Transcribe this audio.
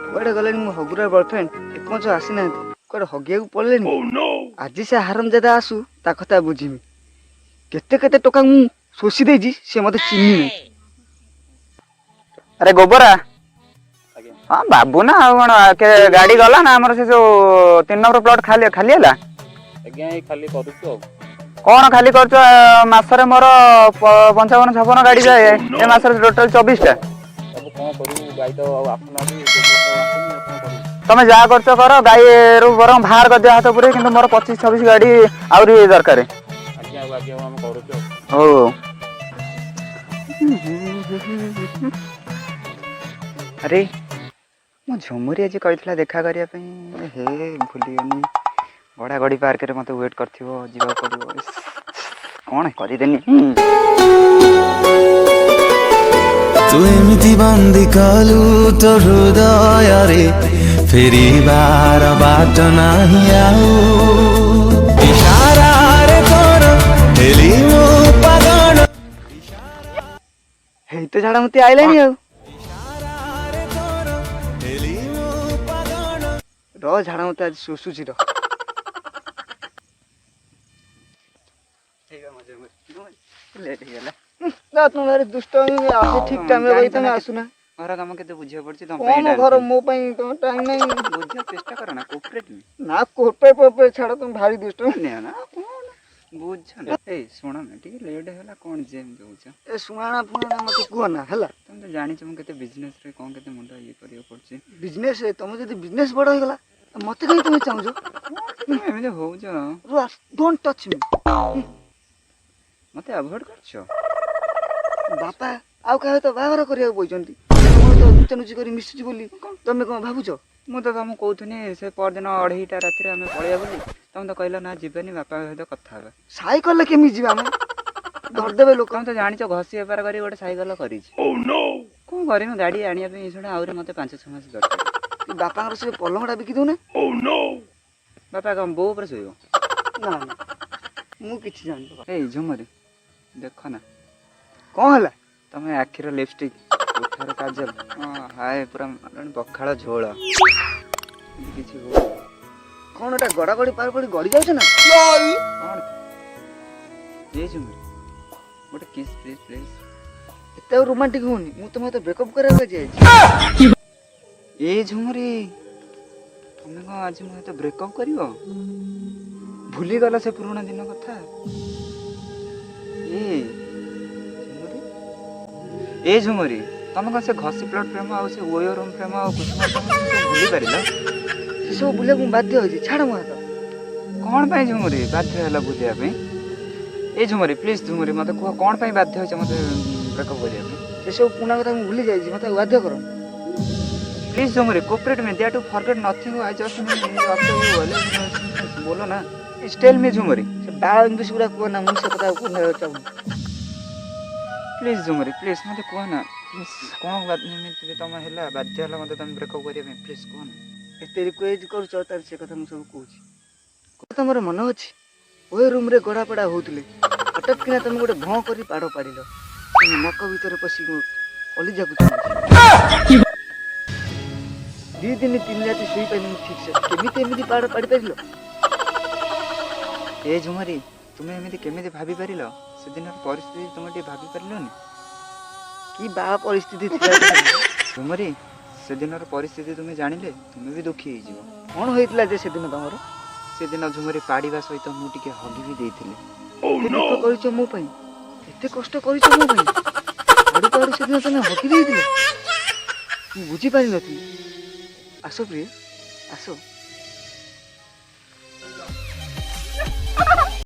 कुआडे गलेनी मो हगुरा बॉयफ्रेंड एकमच आसी ना कुआडे हगिया को पळलेनी आज से हरामजादा आसु ता कथा बुझिमी केते केते टका मु सोसी देजी से मते चिन्नी नै अरे गोबरा हाँ बाबू ना के गाड़ी गला ना हमर से जो 3 नंबर प्लॉट खाली खाली हला आज्ञा ये खाली करूछु कौन खाली करछ मासरे मोर 55 56 गाड़ी जाए ए मासरे टोटल 24 टा अब कोन करू गाई तो आपन भी तमे जा करछ कर गाई रु बरम बाहर कर दिया हाथ पुरे किंतु मोर 25 26 गाड़ी आउरी दरकार आज्ञा हम करूछु ओ अरे मो झुमुरी आज कहितला देखा करिया पई हे भूली गनी गड़ा गड़ी पार्क रे मते वेट करथिबो जीवा पड़िबो कोन करि देनी तू एमती बंदी कालू तो हृदय रे फेरी बार बाट नाही आऊ इशारा रे तोर हेली मो पागण हे तो झाडा मते आइलानी आ रो झाडा मते आज सुसुची रो लेट हो गला ना तुम्हारे दुष्ट आसे ठीक टाइम रे गई तमे आसुना घर काम केते बुझिया पड़छि तम कोन घर मो पई तो टाइम नहीं बुझिया चेष्टा करो ना कोऑपरेट ना कोपे पे छाड़ तुम भारी दुष्ट ने ना कोन बुझ ना ए सुन ना ठीक लेट होला कोन जेम दोछ ए सुनाना पुना मते कुह ना हला तुम तो जानि छ केते बिजनेस रे कोन केते मुंडा ये करियो पड़छि बिजनेस है तुम जदी बिजनेस बड़ हो गला मते कहीं तुम चाहू एमे हो जा डोंट टच मी मते अवॉइड करछो बापा आउ कहे तो बाहर करिया बोइचंती तुम तो नुचनुची करी मिसुची बोली तमे कोन भाबुचो मु तो तुम कहथुनी से पर दिन 2:30 राति रे हमें पळिया बोली तुम तो कहला ना जीवनी बापा सहित कथा हेबा साइकिल केमी जीवा हम धर देबे लोक तुम तो जानि छ घसी व्यापार करी गोटे साइकिल करी ओ नो कोन करी म गाड़ी आनिया पे इसडा आउरे मते 5-6 मास दरकार बापा से पलंगडा बिकी दउ ना ओ नो बापा कम बो ऊपर सोइबो ना ना मु किछि जान ए झुमरी देखो ना कोन हला तमे आखिर लिपस्टिक उठार काजल हाय पूरा पखाड़ झोल किछि हो कोन एटा गड़ा गड़ी पार पड़ी गड़ी जाउछ ना कोन ए झुमरी गोटे किस प्लीज प्लीज एते रोमांटिक होनी मु तो मते ब्रेकअप करे जाय ए झुमरी तमे को आज मु तो ब्रेकअप करिवो भूली गला से पुराना दिन कथा ए झुमरी ए झुमरी तमे को से घसी प्लॉट प्रेम आ से ओयो रूम प्रेम आ कुछ भूली परिला से सब बुले मु बाध्य होई छाड़ मु हाथ कोन पई झुमरी बाध्य होला बुलिया पे ए झुमरी प्लीज झुमरी मते को कोन पई बाध्य होय मते ब्रेकअप करिया पे से सब पुना कथा मु भूली जाई छी मते बाध्य करो please Jhumri cooperate me there to forget nothing I just बोलो ना टेल मी झुमरी से बाल इंग्लिश पूरा को ना मु से कथा को न चाहू प्लीज झुमरी प्लीज मते को ना प्लीज कोन बात नहीं तुम हैला बाध्य होला मते तुम ब्रेकअप करिया पे प्लीज को ना एते रिक्वेस्ट करू छ तार से कथा मु सब कहूची कथा मोर मन अछि ओए रूम रे गड़ा पड़ा होतले हटत किना तुम गोटे भौ करी पाड़ो पाड़िलो नक भीतर पसी कलिजा को दी दिन 3 रात सुई पानी ठीक से केमिते एमिति पाड़ो पाड़ी परिलो ए झुमरी तुमे एमिति केमिति भाबी परिलो से दिन परिस्थिति तुम टी भाबी परिलोनी की बा परिस्थिति थिला झुमरी से दिन परिस्थिति तुमे जानिले तुमे भी दुखी हे जीवो कोन होइतला जे से दिन तमरो से दिन झुमरी पाड़ीबा सहित मु टिके हगी भी देइथिले ओ नो दुख करिछो मो पई एते कष्ट करिछो मो पई पाड़ी पाड़ी से दिन तने हगी देइथिले मु बुझी पारि नथि आसो प्रिय आसो